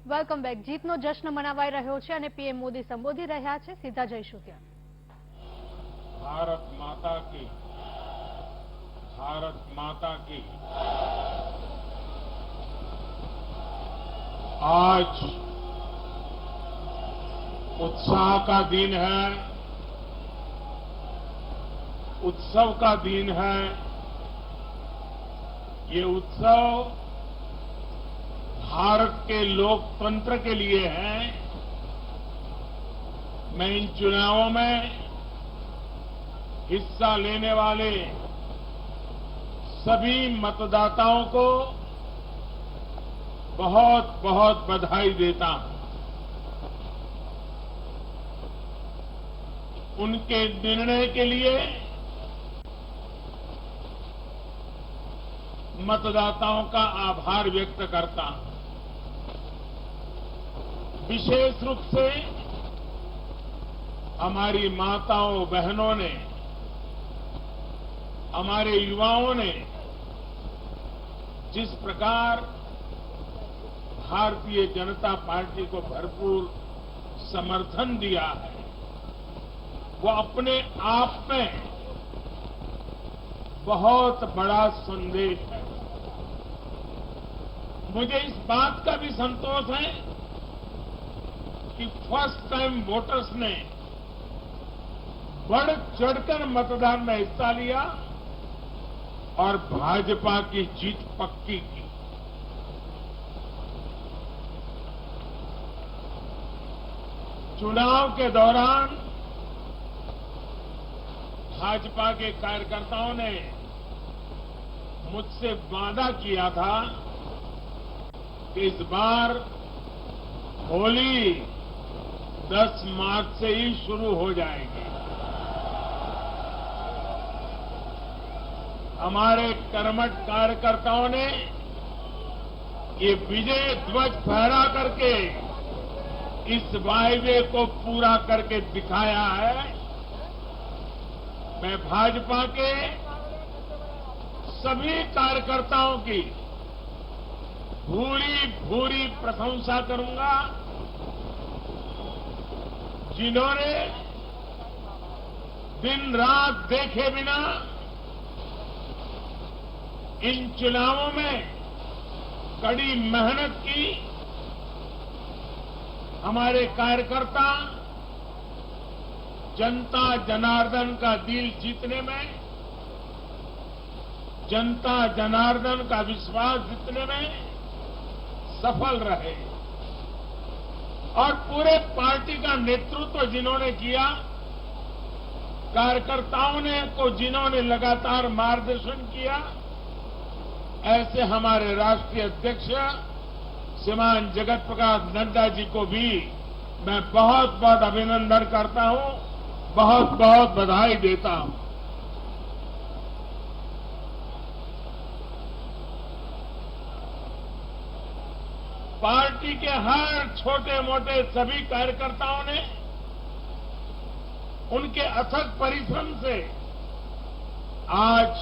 Welcome back. જીતનો જશ્ન મનાવાઈ રહ્યો છે અને પીએમ મોદી સંબોધી રહ્યા છે. સીધા જઈશું ત્યાં. भारत माता की आज उत्साह का दिन है, उत्सव का दिन है। ये उत्सव भारत के लोकतंत्र के लिए है। मैं इन चुनावों में हिस्सा लेने वाले सभी मतदाताओं को बहुत बहुत बधाई देता हूं। उनके निर्णय के लिए मतदाताओं का आभार व्यक्त करता हूं। विशेष रूप से हमारी माताओं बहनों ने, हमारे युवाओं ने जिस प्रकार भारतीय जनता पार्टी को भरपूर समर्थन दिया है, वो अपने आप में बहुत बड़ा संदेश है। मुझे इस बात का भी संतोष है कि फर्स्ट टाइम वोटर्स ने बढ़ चढ़कर मतदान में हिस्सा लिया और भाजपा की जीत पक्की की। चुनाव के दौरान भाजपा के कार्यकर्ताओं ने मुझसे वादा किया था कि इस बार होली 10 मार्च से ही शुरू हो जाएगी। हमारे कर्मठ कार्यकर्ताओं ने ये विजय ध्वज फहरा करके इस वायदे को पूरा करके दिखाया है। मैं भाजपा के सभी कार्यकर्ताओं की भूरी भूरी प्रशंसा करूंगा, जिन्होंने दिन रात देखे बिना इन चुनावों में कड़ी मेहनत की। हमारे कार्यकर्ता जनता जनार्दन का दिल जीतने में, जनता जनार्दन का विश्वास जीतने में सफल रहे और पूरे पार्टी का नेतृत्व जिन्होंने किया, कार्यकर्ताओं ने को जिन्होंने लगातार मार्गदर्शन किया, ऐसे हमारे राष्ट्रीय अध्यक्ष श्रीमान जगत प्रकाश नड्डा जी को भी मैं बहुत बहुत अभिनंदन करता हूं, बहुत बहुत बधाई देता हूं। पार्टी के हर छोटे मोटे सभी कार्यकर्ताओं ने उनके अथक परिश्रम से आज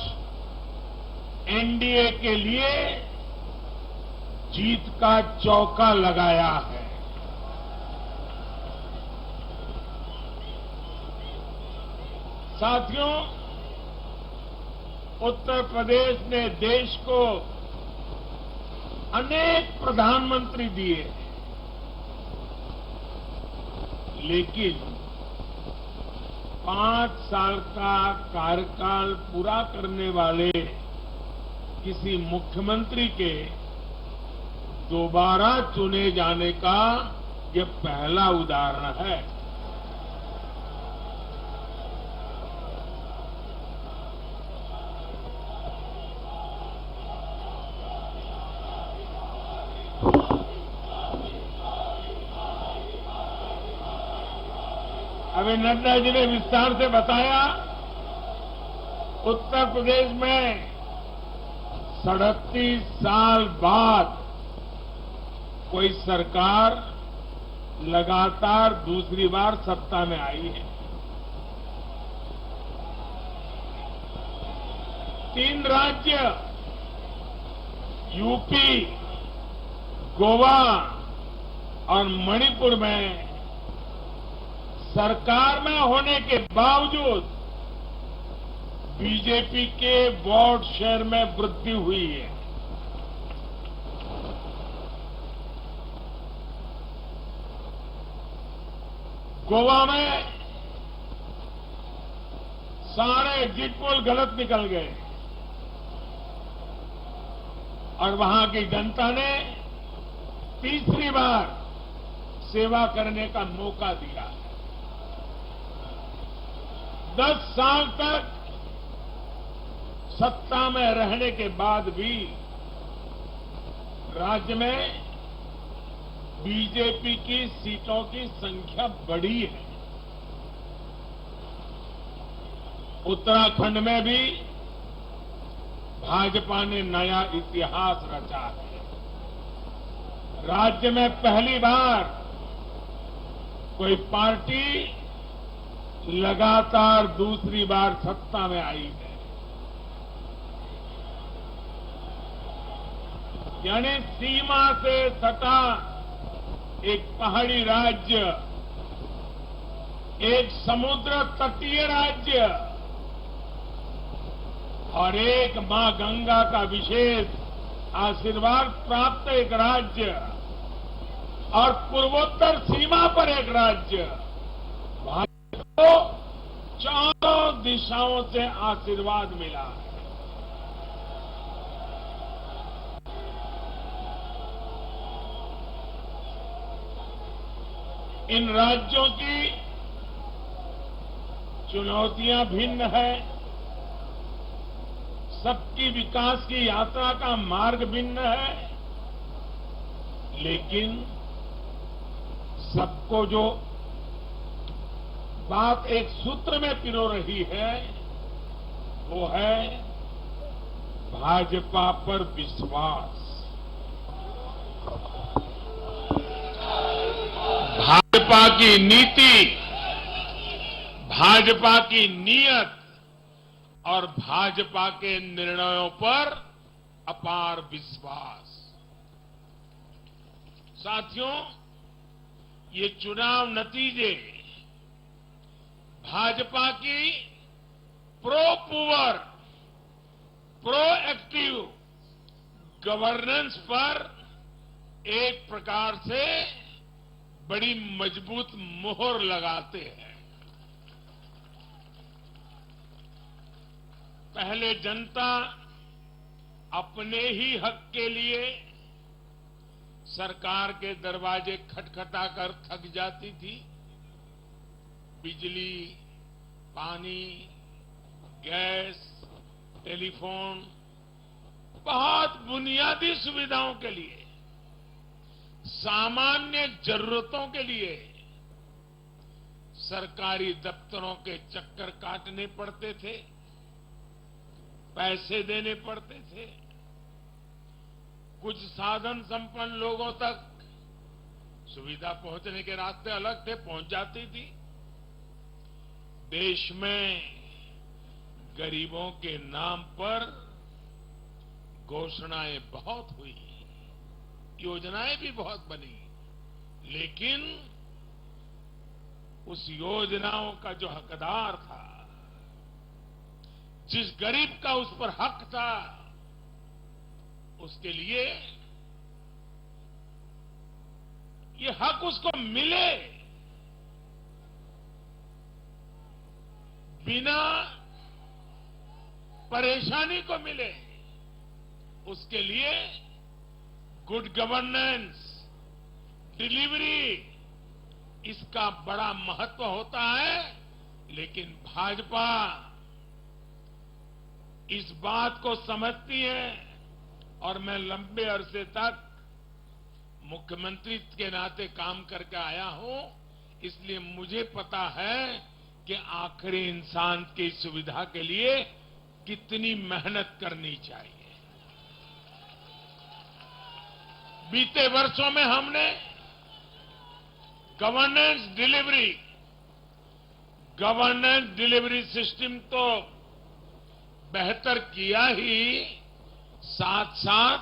एनडीए के लिए जीत का चौका लगाया है। साथियों, उत्तर प्रदेश ने देश को अनेक प्रधानमंत्री दिए, लेकिन 5 साल का कार्यकाल पूरा करने वाले किसी मुख्यमंत्री के दोबारा चुने जाने का यह पहला उदाहरण है। अभी नड्डा जी ने विस्तार से बताया, उत्तर प्रदेश में 37 साल बाद कोई सरकार लगातार दूसरी बार सत्ता में आई है। 3 राज्य यूपी, गोवा और मणिपुर में सरकार में होने के बावजूद बीजेपी के वोट शेयर में वृद्धि हुई है। गोवा में सारे एग्जिट पोल गलत निकल गए और वहां की जनता ने तीसरी बार सेवा करने का मौका दिया। 10 साल तक सत्ता में रहने के बाद भी राज्य में बीजेपी की सीटों की संख्या बढ़ी है। उत्तराखंड में भी भाजपा ने नया इतिहास रचा है। राज्य में पहली बार कोई पार्टी लगातार दूसरी बार सत्ता में आई है। यानी सीमा से सटा एक पहाड़ी राज्य, एक समुद्र तटीय राज्य और एक मां गंगा का विशेष आशीर्वाद प्राप्त एक राज्य और पूर्वोत्तर सीमा पर एक राज्य, भारत को चारों दिशाओं से आशीर्वाद मिला है। इन राज्यों की चुनौतियां भिन्न है, सबकी विकास की यात्रा का मार्ग भिन्न है, लेकिन सबको जो बात एक सूत्र में पिरो रही है वो है भाजपा पर विश्वास। भाजपा की नीति, भाजपा की नीयत और भाजपा के निर्णयों पर अपार विश्वास। साथियों, ये चुनाव नतीजे भाजपा की pro poor, pro active governance पर एक प्रकार से बड़ी मजबूत मोहर लगाते हैं। पहले जनता अपने ही हक के लिए सरकार के दरवाजे खटखटाकर थक जाती थी। बिजली, पानी, गैस, टेलीफोन, बहुत बुनियादी सुविधाओं के लिए, सामान्य जरूरतों के लिए सरकारी दफ्तरों के चक्कर काटने पड़ते थे, पैसे देने पड़ते थे। कुछ साधन संपन्न लोगों तक सुविधा पहुंचने के रास्ते अलग थे, पहुंच जाती थी। देश में गरीबों के नाम पर घोषणाएं बहुत हुई, योजनाएं भी बहुत बनी, लेकिन उस योजनाओं का जो हकदार था, जिस गरीब का उस पर हक था, उसके लिए ये हक उसको मिले बिना परेशानी को मिले, उसके लिए गुड गवर्नेंस, डिलीवरी, इसका बड़ा महत्व होता है। लेकिन भाजपा इस बात को समझती है और मैं लंबे अरसे तक मुख्यमंत्री के नाते काम करके आया हूं, इसलिए मुझे पता है कि आखिरी इंसान की सुविधा के लिए कितनी मेहनत करनी चाहिए। बीते वर्षों में हमने गवर्नेंस डिलीवरी सिस्टम तो बेहतर किया ही, साथ साथ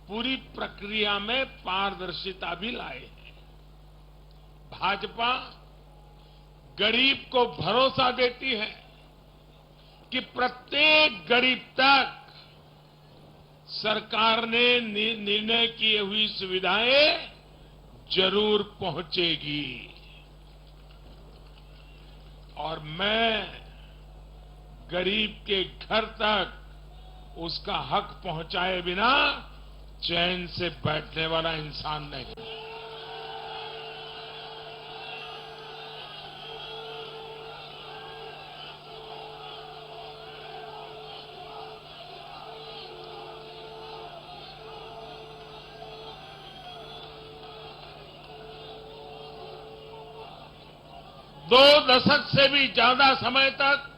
पूरी प्रक्रिया में पारदर्शिता भी लाए हैं। भाजपा गरीब को भरोसा देती है कि प्रत्येक गरीब तक सरकार ने निर्णय की हुई सुविधाएं जरूर पहुंचेगी। और मैं गरीब के घर तक उसका हक पहुंचाए बिना चैन से बैठने वाला इंसान नहीं। दो दशक से भी ज्यादा समय तक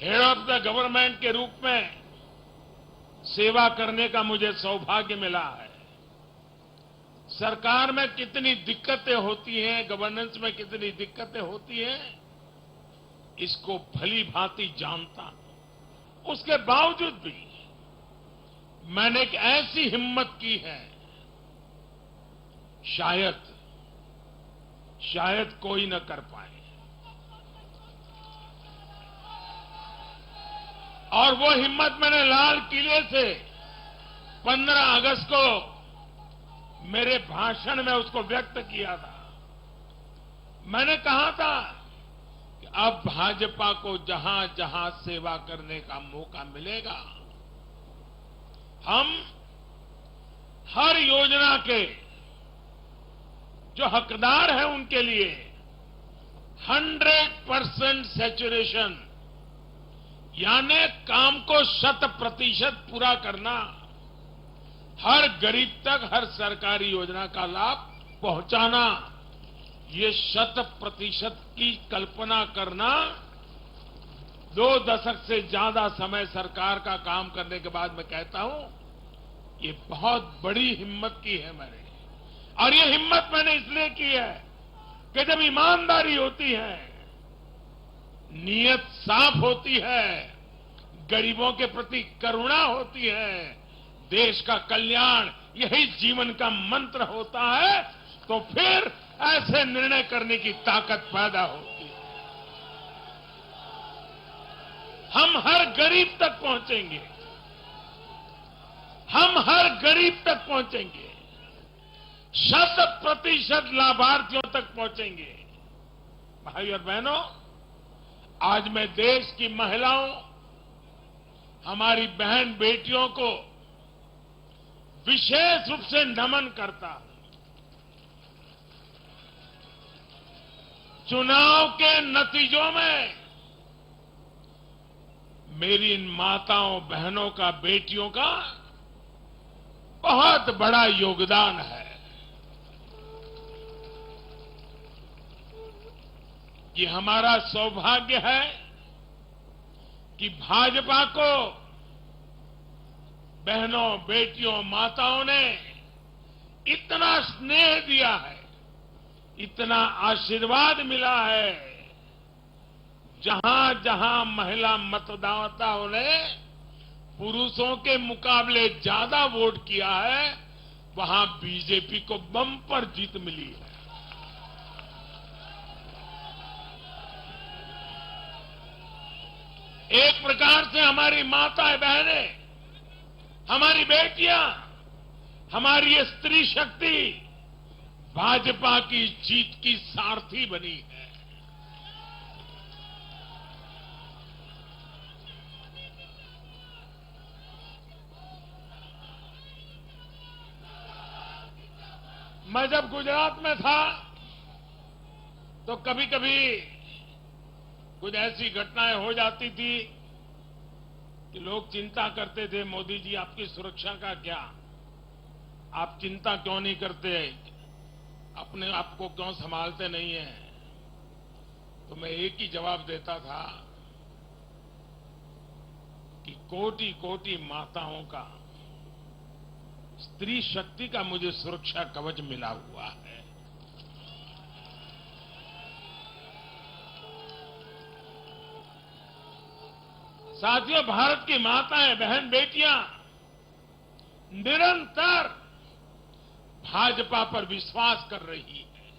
हेड ऑफ द गवर्नमेंट के रूप में सेवा करने का मुझे सौभाग्य मिला है। सरकार में कितनी दिक्कतें होती हैं, गवर्नेंस में कितनी दिक्कतें होती हैं, इसको भली भांति जानता हूं। उसके बावजूद भी मैंने एक ऐसी हिम्मत की है, शायद कोई न कर पाए। और वो हिम्मत मैंने लाल किले से 15 अगस्त को मेरे भाषण में उसको व्यक्त किया था। मैंने कहा था कि अब भाजपा को जहां जहां सेवा करने का मौका मिलेगा, हम हर योजना के जो हकदार हैं उनके लिए 100% सैचुरेशन, यानी काम को 100% पूरा करना, हर गरीब तक हर सरकारी योजना का लाभ पहुंचाना, ये 100% की कल्पना करना 2 दशक से ज्यादा समय सरकार का काम करने के बाद मैं कहता हूं, ये बहुत बड़ी हिम्मत की है मैंने। और ये हिम्मत मैंने इसलिए की है कि जब ईमानदारी होती है, नीयत साफ होती है, गरीबों के प्रति करुणा होती है, देश का कल्याण यही जीवन का मंत्र होता है, तो फिर ऐसे निर्णय करने की ताकत पैदा होती है। हम हर गरीब तक पहुंचेंगे, हम हर गरीब तक पहुंचेंगे, 100% लाभार्थियों तक पहुंचेंगे। भाई और बहनों, आज मैं देश की महिलाओं, हमारी बहन बेटियों को विशेष रूप से नमन करता हूं। चुनाव के नतीजों में मेरी इन माताओं, बहनों का, बेटियों का बहुत बड़ा योगदान है। ये हमारा सौभाग्य है कि भाजपा को बहनों, बेटियों, माताओं ने इतना स्नेह दिया है, इतना आशीर्वाद मिला है। जहां जहां महिला मतदाताओं ने पुरुषों के मुकाबले ज्यादा वोट किया है, वहां बीजेपी को बम्पर जीत मिली है। एक प्रकार से हमारी माताएं, बहनें, हमारी बेटियां, हमारी ये स्त्री शक्ति भाजपा की जीत की सारथी बनी है। मैं जब गुजरात में था तो कभी कभी कुछ ऐसी घटनाएं हो जाती थी कि लोग चिंता करते थे, मोदी जी आपकी सुरक्षा का क्या, आप चिंता क्यों नहीं करते, अपने आप को क्यों संभालते नहीं हैं। तो मैं एक ही जवाब देता था कि कोटि कोटि माताओं का, स्त्री शक्ति का मुझे सुरक्षा कवच मिला हुआ है। साथियों, भारत की माताएं, बहन, बेटियां निरंतर भाजपा पर विश्वास कर रही है।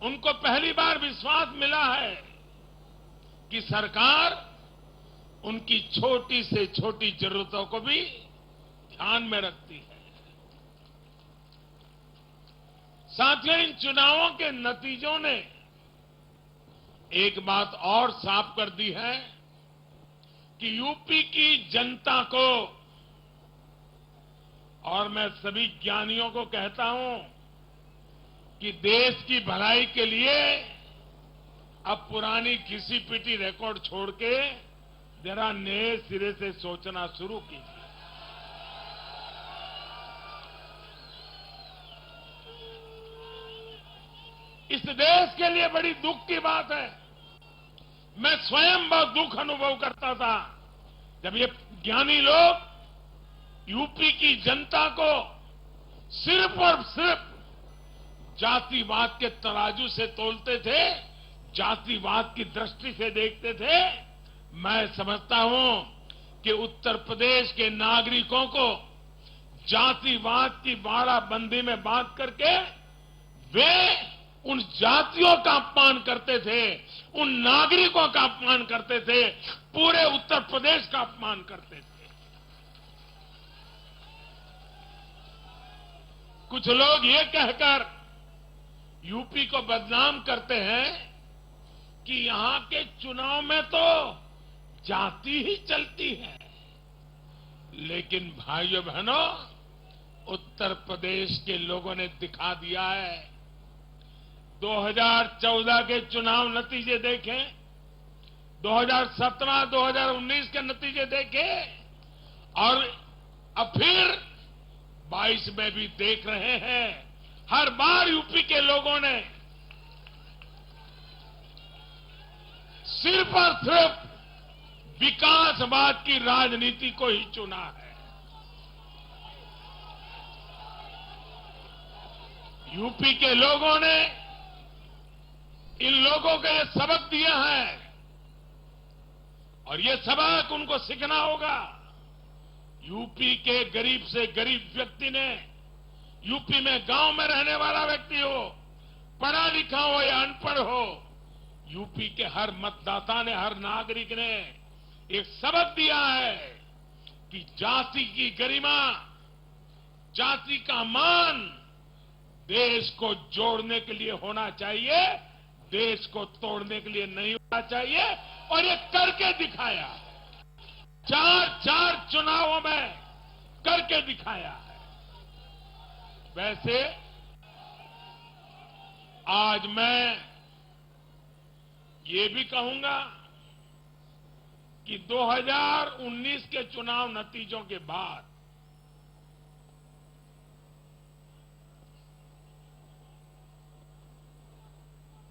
उनको पहली बार विश्वास मिला है कि सरकार उनकी छोटी से छोटी जरूरतों को भी ध्यान में रखती है। साथियों, इन चुनावों के नतीजों ने एक बात और साफ कर दी है कि यूपी की जनता को, और मैं सभी ज्ञानियों को कहता हूं कि देश की भलाई के लिए अब पुरानी घिसी पिटी रिकॉर्ड छोड़ के जरा नए सिरे से सोचना शुरू कीजिए। इस देश के लिए बड़ी दुख की बात है। मैं स्वयं बहुत दुख अनुभव करता था जब ये ज्ञानी लोग यूपी की जनता को सिर्फ और सिर्फ जातिवाद के तराजू से तोलते थे, जातिवाद की दृष्टि से देखते थे। मैं समझता हूं कि उत्तर प्रदेश के नागरिकों को जातिवाद की बाड़ाबंदी में बांध करके वे उन जातियों का अपमान करते थे, उन नागरिकों का अपमान करते थे, पूरे उत्तर प्रदेश का अपमान करते थे। कुछ लोग ये कहकर यूपी को बदनाम करते हैं कि यहां के चुनाव में तो जाति ही चलती है। लेकिन भाइयों बहनों, उत्तर प्रदेश के लोगों ने दिखा दिया है। 2014 के चुनाव नतीजे देखें, 2017, 2019 के नतीजे देखें, और अब फिर 22 में भी देख रहे हैं। हर बार यूपी के लोगों ने सिर्फ और सिर्फ विकासवाद की राजनीति को ही चुना है। यूपी के लोगों ने इन लोगों को ये सबक दिया है और ये सबक उनको सीखना होगा। यूपी के गरीब से गरीब व्यक्ति ने, यूपी में गांव में रहने वाला व्यक्ति हो, पढ़ा लिखा हो या अनपढ़ हो, यूपी के हर मतदाता ने, हर नागरिक ने एक सबक दिया है कि जाति की गरिमा, जाति का मान देश को जोड़ने के लिए होना चाहिए, देश को तोड़ने के लिए नहीं होना चाहिए। और ये करके दिखाया, 4 चुनावों में करके दिखाया है। वैसे आज मैं ये भी कहूंगा कि 2019 के चुनाव नतीजों के बाद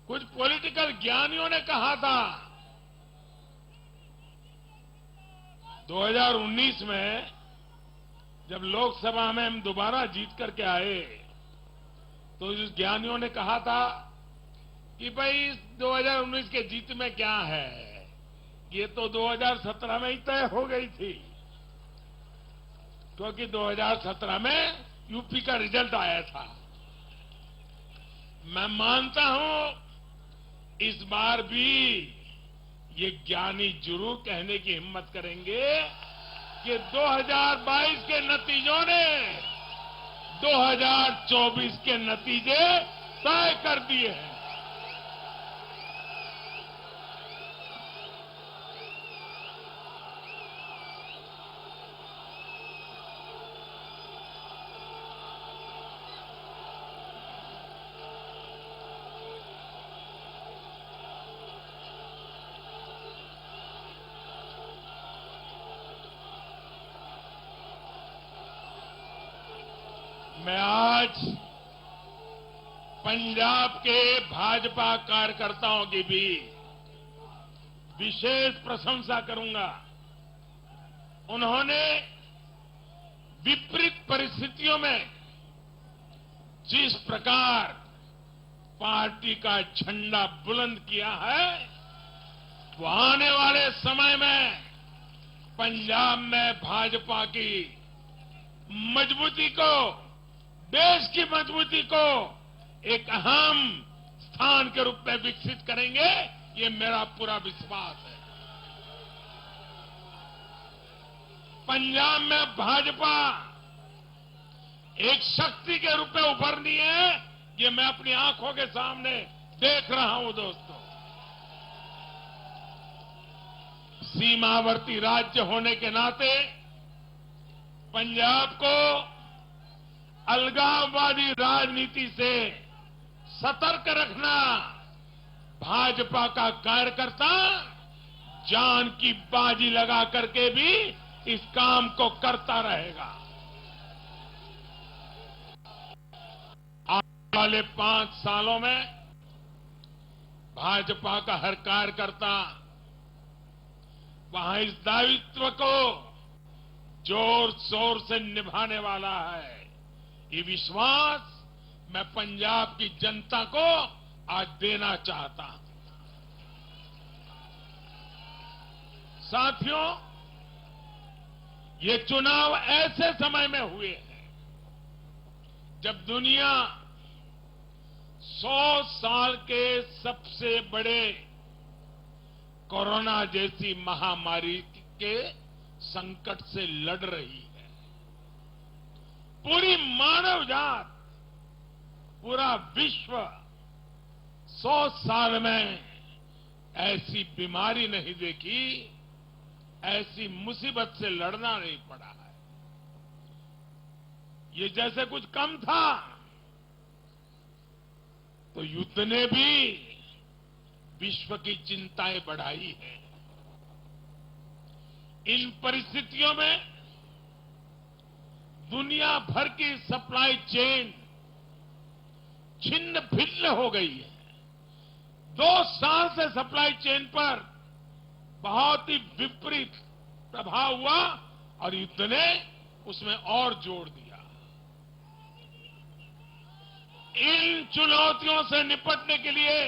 कुछ पॉलिटिकल ज्ञानियों ने कहा था 2019 में जब लोकसभा में हम दोबारा जीत करके आए तो इस ज्ञानियों ने कहा था कि भाई 2019 के जीत में क्या है, ये तो 2017 में ही तय हो गई थी, क्योंकि 2017 में यूपी का रिजल्ट आया था। मैं मानता हूं इस बार भी ये ज्ञानी जरूर कहने की हिम्मत करेंगे कि 2022 के नतीजों ने 2024 के नतीजे तय कर दिए हैं। मैं आज पंजाब के भाजपा कार्यकर्ताओं की भी विशेष प्रशंसा करूंगा। उन्होंने विपरीत परिस्थितियों में जिस प्रकार पार्टी का झंडा बुलंद किया है, वो आने वाले समय में पंजाब में भाजपा की मजबूती को, देश की मजबूती को एक अहम स्थान के रूप में विकसित करेंगे, ये मेरा पूरा विश्वास है। पंजाब में भाजपा एक शक्ति के रूप में उभरनी है, ये मैं अपनी आंखों के सामने देख रहा हूं दोस्तों। सीमावर्ती राज्य होने के नाते पंजाब को अलगाववादी राजनीति से सतर्क रखना भाजपा का कार्यकर्ता जान की बाजी लगा करके भी इस काम को करता रहेगा। आने वाले 5 सालों में भाजपा का हर कार्यकर्ता वहां इस दायित्व को जोर शोर से निभाने वाला है। ये विश्वास मैं पंजाब की जनता को आज देना चाहता हूं। साथियों, ये चुनाव ऐसे समय में हुए हैं जब दुनिया 100 साल के सबसे बड़े कोरोना जैसी महामारी के संकट से लड़ रही है। पूरी मानव जात, पूरा विश्व 100 साल में ऐसी बीमारी नहीं देखी, ऐसी मुसीबत से लड़ना नहीं पड़ा है। ये जैसे कुछ कम था तो युद्ध ने भी विश्व की चिंताएं बढ़ाई है। इन परिस्थितियों में दुनिया भर की सप्लाई चेन छिन्न भिन्न हो गई है। 2 साल से सप्लाई चेन पर बहुत ही विपरीत प्रभाव हुआ और युद्ध ने उसमें और जोड़ दिया। इन चुनौतियों से निपटने के लिए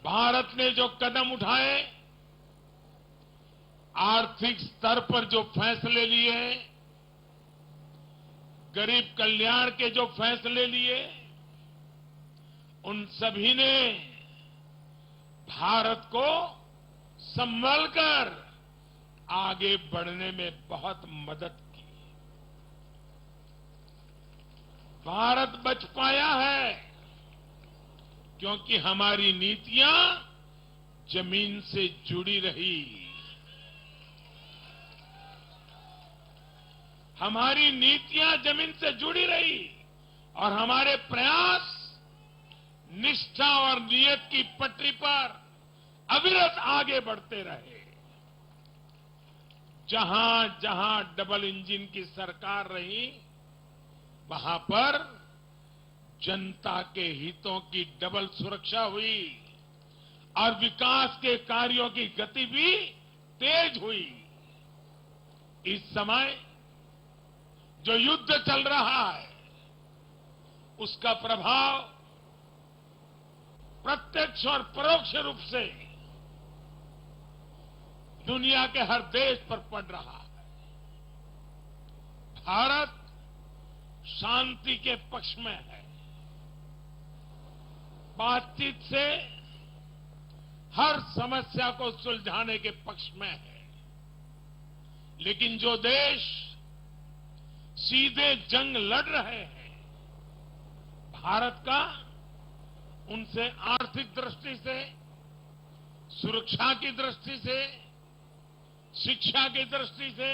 भारत ने जो कदम उठाए, आर्थिक स्तर पर जो फैसले लिए, गरीब कल्याण के जो फैसले लिए, उन सभी ने भारत को संभलकर आगे बढ़ने में बहुत मदद की। भारत बच पाया है क्योंकि हमारी नीतियां जमीन से जुड़ी रही। हमारी नीतियां जमीन से जुड़ी रही और हमारे प्रयास निष्ठा और नियत की पटरी पर अविरत आगे बढ़ते रहे। जहां जहां डबल इंजन की सरकार रही, वहां पर जनता के हितों की डबल सुरक्षा हुई और विकास के कार्यों की गति भी तेज हुई। इस समय जो युद्ध चल रहा है, उसका प्रभाव प्रत्यक्ष और परोक्ष रूप से दुनिया के हर देश पर पड़ रहा है। भारत शांति के पक्ष में है, बातचीत से हर समस्या को सुलझाने के पक्ष में है। लेकिन जो देश सीधे जंग लड़ रहे हैं, भारत का उनसे आर्थिक दृष्टि से, सुरक्षा की दृष्टि से, शिक्षा की दृष्टि से,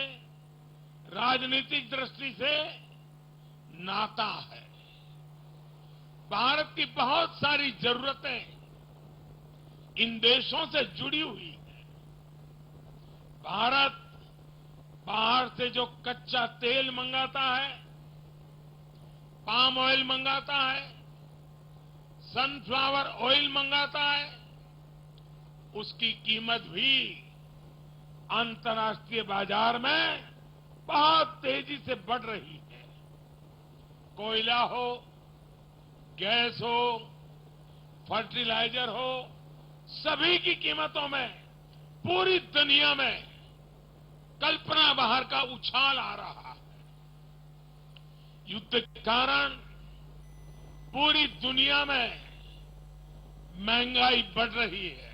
राजनीतिक दृष्टि से नाता है। भारत की बहुत सारी जरूरतें इन देशों से जुड़ी हुई हैं। भारत बाहर से जो कच्चा तेल मंगाता है, पाम ऑयल मंगाता है, सनफ्लावर ऑयल मंगाता है, उसकी कीमत भी अंतर्राष्ट्रीय बाजार में बहुत तेजी से बढ़ रही है। कोयला हो, गैस हो, फर्टिलाइजर हो, सभी की कीमतों में पूरी दुनिया में कल्पना बाहर का उछाल आ रहा है। युद्ध के कारण पूरी दुनिया में महंगाई बढ़ रही है।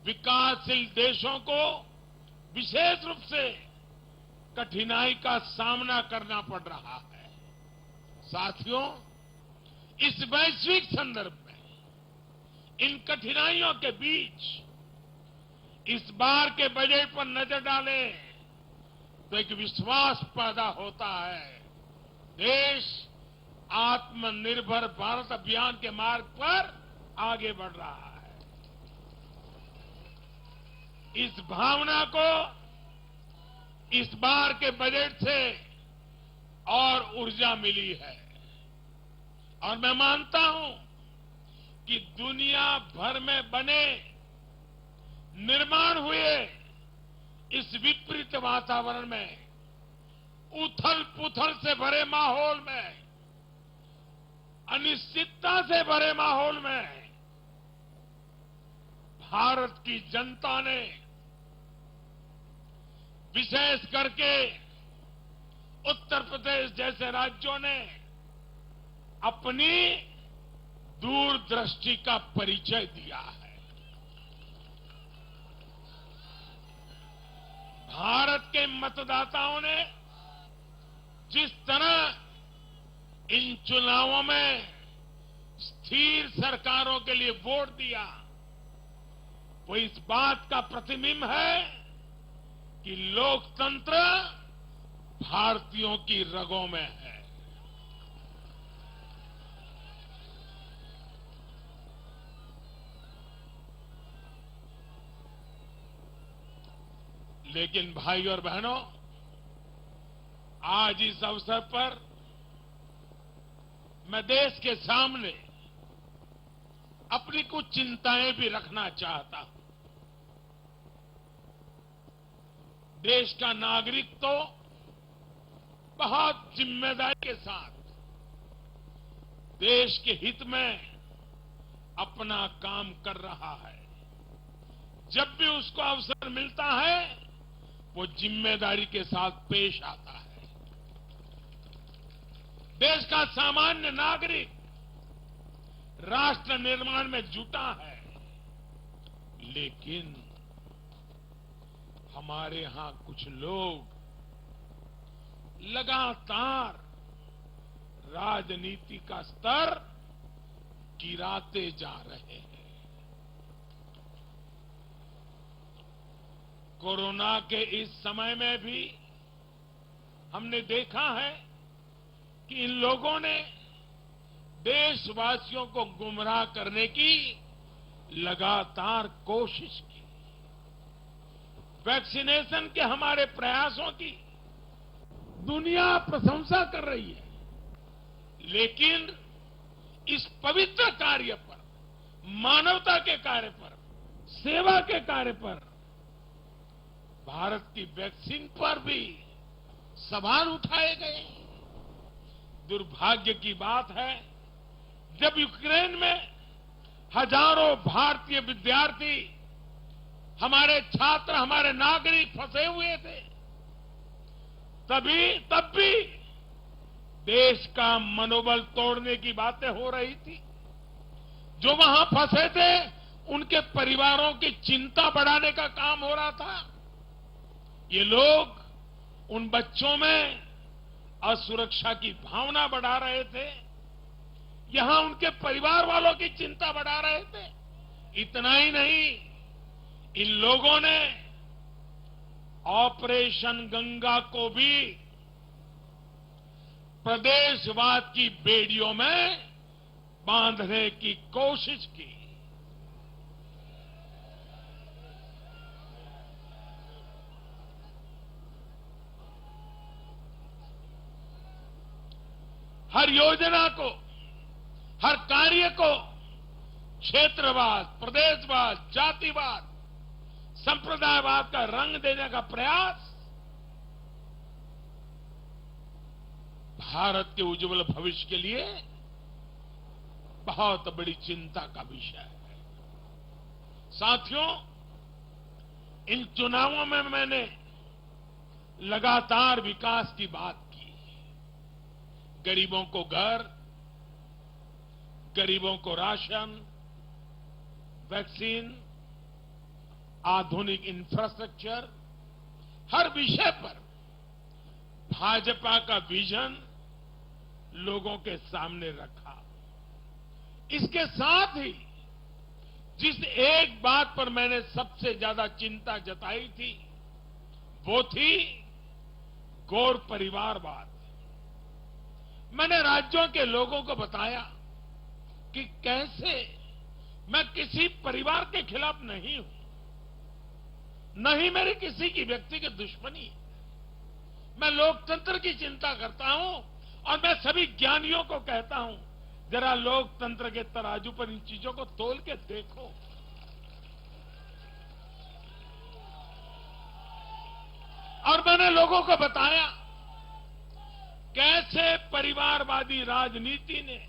विकासशील देशों को विशेष रूप से कठिनाई का सामना करना पड़ रहा है। साथियों, इस वैश्विक संदर्भ में इन कठिनाइयों के बीच इस बार के बजट पर नजर डालें तो एक विश्वास पैदा होता है। देश आत्मनिर्भर भारत अभियान के मार्ग पर आगे बढ़ रहा है। इस भावना को इस बार के बजट से और ऊर्जा मिली है और मैं मानता हूं कि दुनिया भर में बने निर्माण हुए इस विपरीत वातावरण में, उथल पुथल से भरे माहौल में, अनिश्चितता से भरे माहौल में भारत की जनता ने विशेष करके उत्तर प्रदेश जैसे राज्यों ने अपनी दूरदृष्टि का परिचय दिया है। भारत के मतदाताओं ने जिस तरह इन चुनावों में स्थिर सरकारों के लिए वोट दिया, वो इस बात का प्रतिबिंब है कि लोकतंत्र भारतीयों की रगों में है। लेकिन भाई और बहनों, आज इस अवसर पर मैं देश के सामने अपनी कुछ चिंताएं भी रखना चाहता हूं। देश का नागरिक तो बहुत जिम्मेदारी के साथ देश के हित में अपना काम कर रहा है। जब भी उसको अवसर मिलता है वो जिम्मेदारी के साथ पेश आता है। देश का सामान्य नागरिक राष्ट्र निर्माण में जुटा है, लेकिन हमारे यहां कुछ लोग लगातार राजनीति का स्तर गिराते जा रहे हैं। कोरोना के इस समय में भी हमने देखा है कि इन लोगों ने देशवासियों को गुमराह करने की लगातार कोशिश की। वैक्सीनेशन के हमारे प्रयासों की दुनिया प्रशंसा कर रही है, लेकिन इस पवित्र कार्य पर, मानवता के कार्य पर, सेवा के कार्य पर, भारत की वैक्सीन पर भी सवाल उठाए गए। दुर्भाग्य की बात है, जब यूक्रेन में हजारों भारतीय विद्यार्थी, हमारे छात्र, हमारे नागरिक फंसे हुए थे, तब भी देश का मनोबल तोड़ने की बातें हो रही थी। जो वहां फंसे थे उनके परिवारों की चिंता बढ़ाने का काम हो रहा था। ये लोग उन बच्चों में असुरक्षा की भावना बढ़ा रहे थे, यहां उनके परिवार वालों की चिंता बढ़ा रहे थे। इतना ही नहीं, इन लोगों ने ऑपरेशन गंगा को भी प्रदेशवाद की बेड़ियों में बांधने की कोशिश की। हर योजना को, हर कार्य को क्षेत्रवाद, प्रदेशवाद, जातिवाद, संप्रदायवाद का रंग देने का प्रयास भारत के उज्जवल भविष्य के लिए बहुत बड़ी चिंता का विषय है। साथियों, इन चुनावों में मैंने लगातार विकास की बात की। गरीबों को घर, गरीबों को राशन, वैक्सीन, आधुनिक इंफ्रास्ट्रक्चर, हर विषय पर भाजपा का विजन लोगों के सामने रखा। इसके साथ ही जिस एक बात पर मैंने सबसे ज्यादा चिंता जताई थी वो थी गौर परिवारवाद। मैंने राज्यों के लोगों को बताया कि कैसे मैं किसी परिवार के खिलाफ नहीं हूं, न ही मेरी किसी की व्यक्तिगत दुश्मनी है। मैं लोकतंत्र की चिंता करता हूं और मैं सभी ज्ञानियों को कहता हूं, जरा लोकतंत्र के तराजू पर इन चीजों को तोल के देखो। और मैंने लोगों को बताया कैसे परिवारवादी राजनीति ने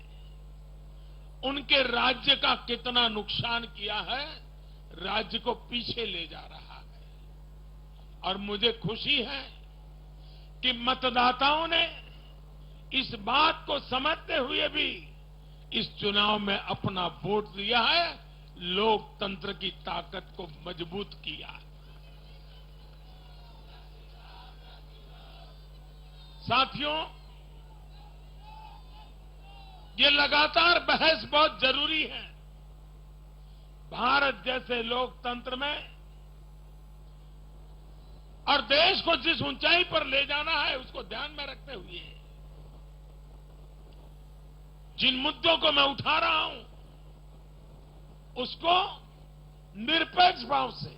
उनके राज्य का कितना नुकसान किया है, राज्य को पीछे ले जा रहा है। और मुझे खुशी है कि मतदाताओं ने इस बात को समझते हुए भी इस चुनाव में अपना वोट दिया है, लोकतंत्र की ताकत को मजबूत किया है। साथियों, ये लगातार बहस बहुत जरूरी है। भारत जैसे लोकतंत्र में और देश को जिस ऊंचाई पर ले जाना है उसको ध्यान में रखते हुए जिन मुद्दों को मैं उठा रहा हूं उसको निरपेक्ष भाव से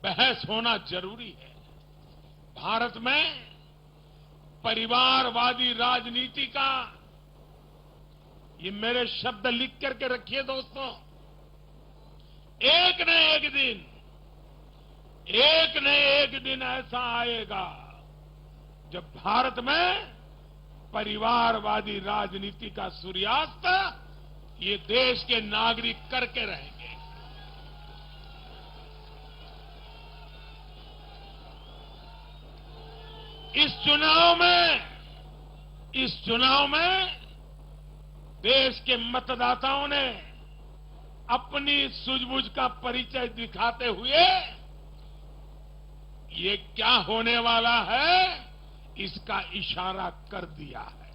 बहस होना जरूरी है। भारत में परिवारवादी राजनीति का, ये मेरे शब्द लिख करके रखिए दोस्तों, एक न एक दिन ऐसा आएगा जब भारत में परिवारवादी राजनीति का सूर्यास्त ये देश के नागरिक करके रहेंगे। इस चुनाव में देश के मतदाताओं ने अपनी सूझबूझ का परिचय दिखाते हुए ये क्या होने वाला है इसका इशारा कर दिया है।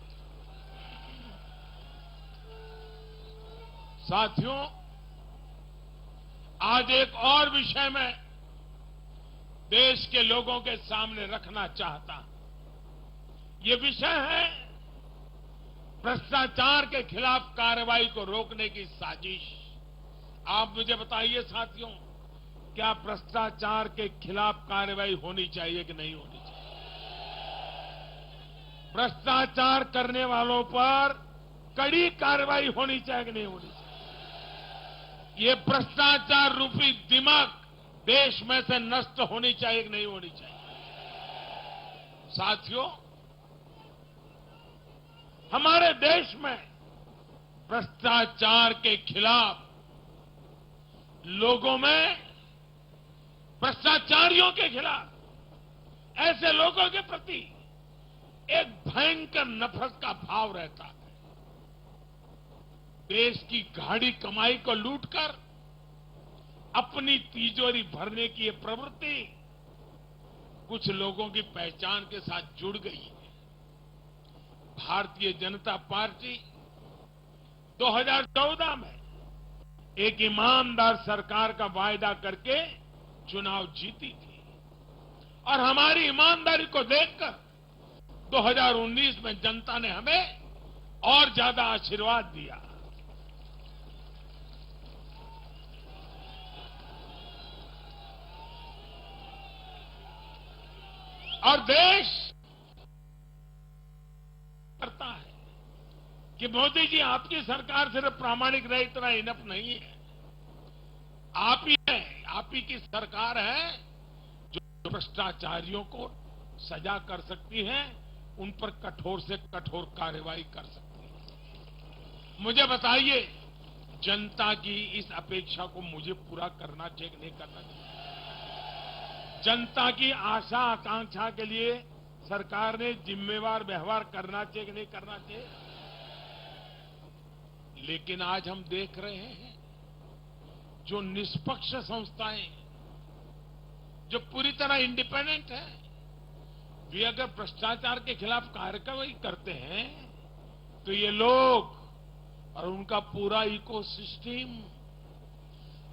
साथियों, आज एक और विषय में देश के लोगों के सामने रखना चाहता हूं। ये विषय है भ्रष्टाचार के खिलाफ कार्रवाई को रोकने की साजिश। आप मुझे बताइए साथियों, क्या भ्रष्टाचार के खिलाफ कार्रवाई होनी चाहिए कि नहीं होनी चाहिए? भ्रष्टाचार करने वालों पर कड़ी कार्रवाई होनी चाहिए कि नहीं होनी चाहिए? ये भ्रष्टाचार रूपी दिमाग देश में से नष्ट होनी चाहिए कि नहीं होनी चाहिए? साथियों, हमारे देश में भ्रष्टाचार के खिलाफ लोगों में, भ्रष्टाचारियों के खिलाफ, ऐसे लोगों के प्रति एक भयंकर नफरत का भाव रहता है। देश की गाढ़ी कमाई को लूटकर अपनी तिजोरी भरने की ये प्रवृत्ति कुछ लोगों की पहचान के साथ जुड़ गई है। भारतीय जनता पार्टी 2014 में एक ईमानदार सरकार का वायदा करके चुनाव जीती थी और हमारी ईमानदारी को देखकर 2019 में जनता ने हमें और ज्यादा आशीर्वाद दिया। और देश करता है कि मोदी जी, आपकी सरकार सिर्फ प्रामाणिक रहे इतना इनफ नहीं है। आप ही है, आप ही की सरकार है जो भ्रष्टाचारियों को सजा कर सकती है, उन पर कठोर से कठोर कार्रवाई कर सकती है। मुझे बताइए, जनता की इस अपेक्षा को मुझे पूरा करना चाहिए कि नहीं करना चाहिए? जनता की आशा आकांक्षा के लिए सरकार ने जिम्मेवार व्यवहार करना चाहिए कि नहीं करना चाहिए? लेकिन आज हम देख रहे हैं जो निष्पक्ष संस्थाएं, जो पूरी तरह इंडिपेंडेंट है, वे अगर भ्रष्टाचार के खिलाफ कार्रवाई करते हैं तो ये लोग और उनका पूरा इकोसिस्टम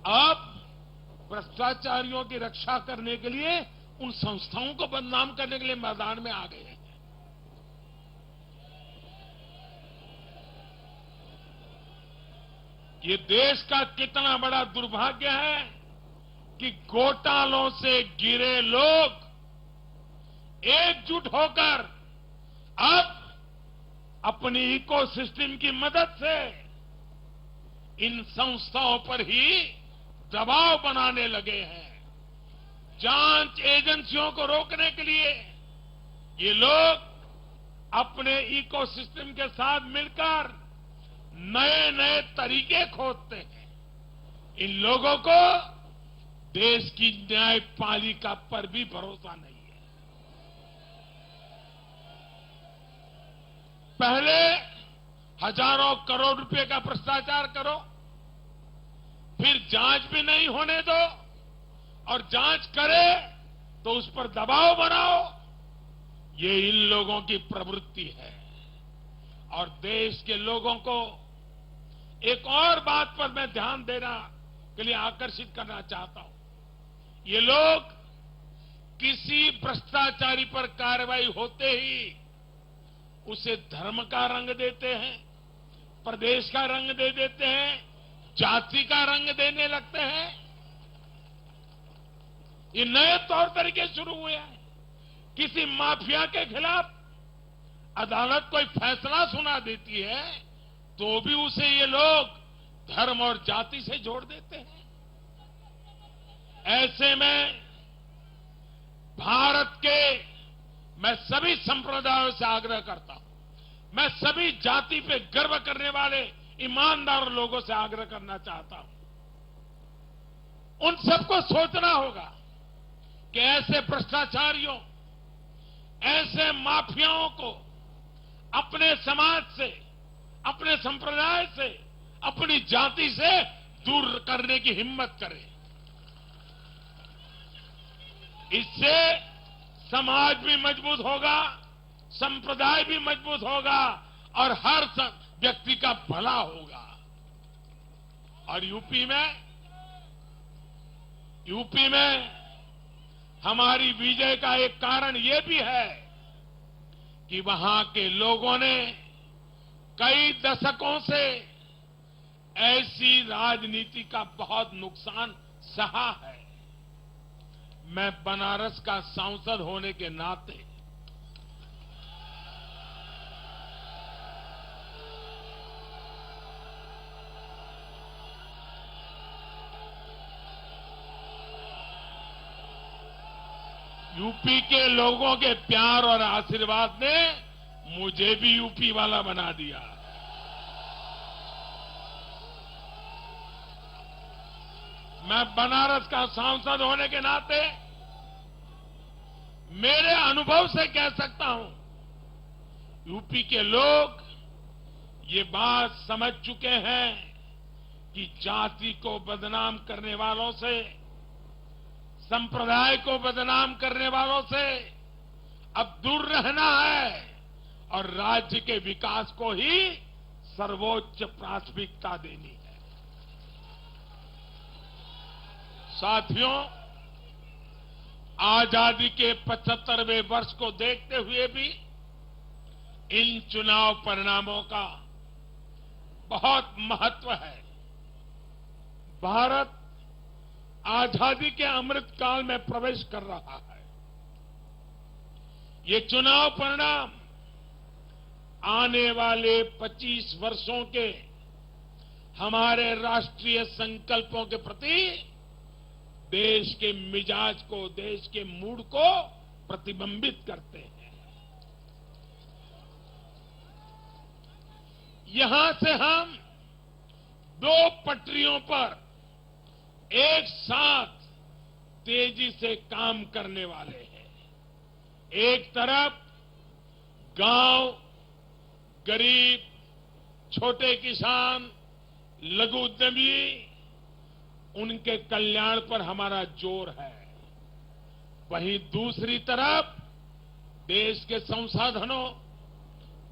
अब भ्रष्टाचारियों की रक्षा करने के लिए उन संस्थाओं को बदनाम करने के लिए मैदान में आ गए हैं। ये देश का कितना बड़ा दुर्भाग्य है कि घोटालों से घिरे लोग एकजुट होकर अब अपनी इकोसिस्टम की मदद से इन संस्थाओं पर ही दबाव बनाने लगे हैं। जांच एजेंसियों को रोकने के लिए ये लोग अपने इकोसिस्टम के साथ मिलकर नए नए तरीके खोजते हैं। इन लोगों को देश की न्यायपालिका पर भी भरोसा नहीं है। पहले हजारों करोड़ रुपए का भ्रष्टाचार करो, फिर जांच भी नहीं होने दो, और जांच करे तो उस पर दबाव बनाओ। ये इन लोगों की प्रवृत्ति है। और देश के लोगों को एक और बात पर मैं ध्यान देना के लिए आकर्षित करना चाहता हूं। ये लोग किसी भ्रष्टाचारी पर कार्रवाई होते ही उसे धर्म का रंग देते हैं, प्रदेश का रंग दे देते हैं, जाति का रंग देने लगते हैं। ये नए तौर तरीके शुरू हुए हैं। किसी माफिया के खिलाफ अदालत कोई फैसला सुना देती है तो भी उसे ये लोग धर्म और जाति से जोड़ देते हैं। ऐसे में भारत के मैं सभी संप्रदायों से आग्रह करता हूं, मैं सभी जाति पे गर्व करने वाले ईमानदार लोगों से आग्रह करना चाहता हूं, उन सबको सोचना होगा कि ऐसे भ्रष्टाचारियों, ऐसे माफियाओं को अपने समाज से, अपने संप्रदाय से, अपनी जाति से दूर करने की हिम्मत करें। इससे समाज भी मजबूत होगा, संप्रदाय भी मजबूत होगा और हर व्यक्ति का भला होगा। और यूपी में हमारी विजय का एक कारण यह भी है कि वहां के लोगों ने कई दशकों से ऐसी राजनीति का बहुत नुकसान सहा है। मैं बनारस का सांसद होने के नाते यूपी के लोगों के प्यार और आशीर्वाद ने मुझे भी यूपी वाला बना दिया। मैं बनारस का सांसद होने के नाते मेरे अनुभव से कह सकता हूं, यूपी के लोग ये बात समझ चुके हैं कि जाति को बदनाम करने वालों से, संप्रदाय को बदनाम करने वालों से अब दूर रहना है और राज्य के विकास को ही सर्वोच्च प्राथमिकता देनी है। साथियों, आजादी के 75वें वर्ष को देखते हुए भी इन चुनाव परिणामों का बहुत महत्व है। भारत आजादी के अमृत काल में प्रवेश कर रहा है। ये चुनाव परिणाम आने वाले 25 वर्षों के हमारे राष्ट्रीय संकल्पों के प्रति देश के मिजाज को, देश के मूड को प्रतिबिंबित करते हैं। यहां से हम दो पटरियों पर एक साथ तेजी से काम करने वाले हैं। एक तरफ गांव, गरीब, छोटे किसान, लघु उद्यमी, उनके कल्याण पर हमारा जोर है। वहीं दूसरी तरफ देश के संसाधनों,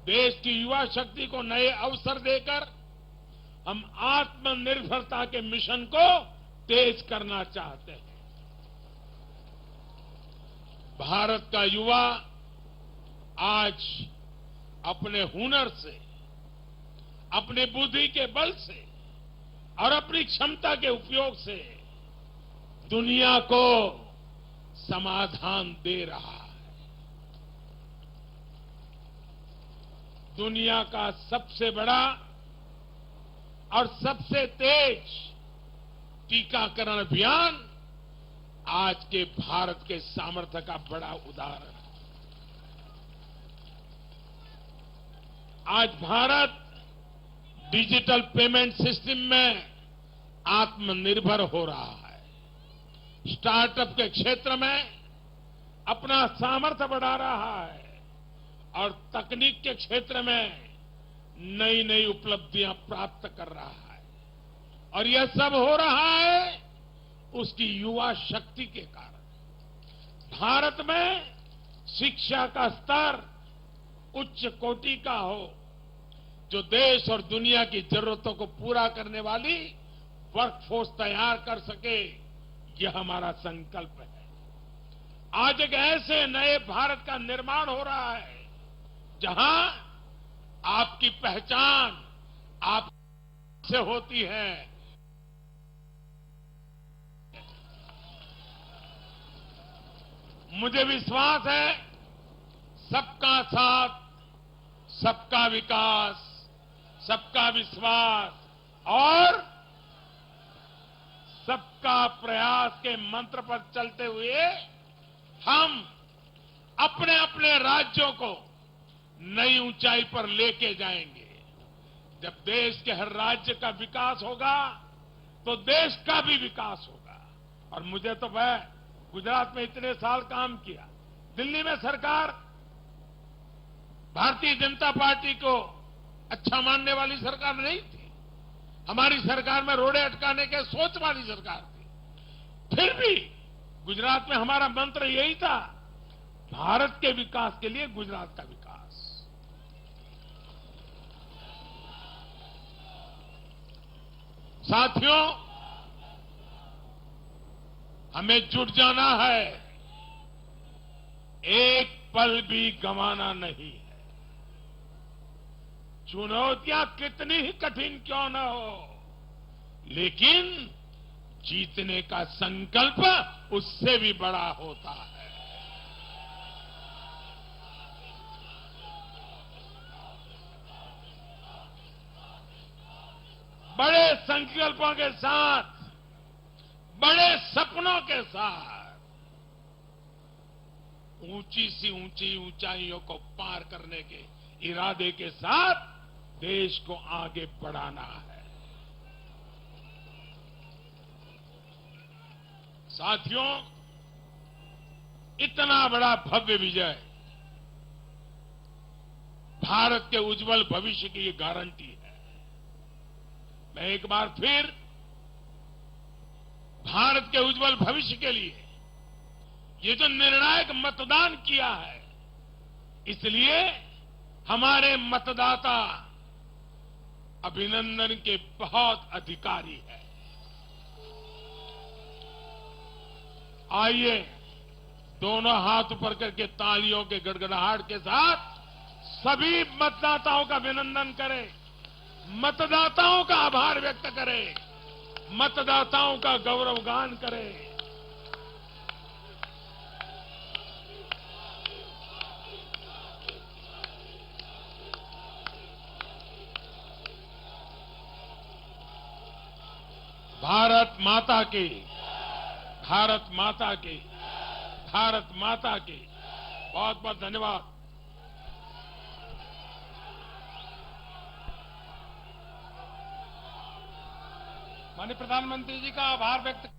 देश की युवा शक्ति को नए अवसर देकर हम आत्मनिर्भरता के मिशन को तेज करना चाहते हैं। भारत का युवा आज अपने हुनर से, अपनी बुद्धि के बल से और अपनी क्षमता के उपयोग से दुनिया को समाधान दे रहा है। दुनिया का सबसे बड़ा और सबसे तेज टीकाकरण अभियान आज के भारत के सामर्थ्य का बड़ा उदाहरण है। आज भारत डिजिटल पेमेंट सिस्टम में आत्मनिर्भर हो रहा है। स्टार्टअप के क्षेत्र में अपना सामर्थ्य बढ़ा रहा है और तकनीक के क्षेत्र में नई नई उपलब्धियां प्राप्त कर रहा है। और यह सब हो रहा है उसकी युवा शक्ति के कारण। भारत में शिक्षा का स्तर उच्च कोटि का हो, जो देश और दुनिया की जरूरतों को पूरा करने वाली वर्कफोर्स तैयार कर सके, यह हमारा संकल्प है। आज एक ऐसे नए भारत का निर्माण हो रहा है जहां आपकी पहचान आप से होती है। मुझे विश्वास है सबका साथ, सबका विकास, सबका विश्वास और सबका प्रयास के मंत्र पर चलते हुए हम अपने अपने राज्यों को नई ऊंचाई पर लेके जाएंगे। जब देश के हर राज्य का विकास होगा तो देश का भी विकास होगा। और मुझे तो मैं गुजरात में इतने साल काम किया, दिल्ली में सरकार भारतीय जनता पार्टी को अच्छा मानने वाली सरकार नहीं थी। हमारी सरकार में रोड़े अटकाने के सोच वाली सरकार थी। फिर भी गुजरात में हमारा मंत्र यही था, भारत के विकास के लिए गुजरात का विकास। साथियों, हमें जुट जाना है, एक पल भी गंवाना नहीं है। चुनौतियां कितनी ही कठिन क्यों न हो, लेकिन जीतने का संकल्प उससे भी बड़ा होता है। बड़े संकल्पों के साथ, बड़े सपनों के साथ ऊंची सी ऊंची ऊंचाइयों को पार करने के इरादे के साथ देश को आगे बढ़ाना है। साथियों, इतना बड़ा भव्य विजय भारत के उज्जवल भविष्य की ये गारंटी है। मैं एक बार फिर भारत के उज्जवल भविष्य के लिए ये जो निर्णायक मतदान किया है, इसलिए हमारे मतदाता अभिनंदन के बहुत अधिकारी है। आइए दोनों हाथ ऊपर करके तालियों के गड़गड़ाहट के साथ सभी मतदाताओं का अभिनंदन करें, मतदाताओं का आभार व्यक्त करें, मतदाताओं का गौरवगान करें। भारत माता की, भारत माता की, भारत माता की। बहुत बहुत धन्यवाद। माननीय प्रधानमंत्री जी का आभार व्यक्त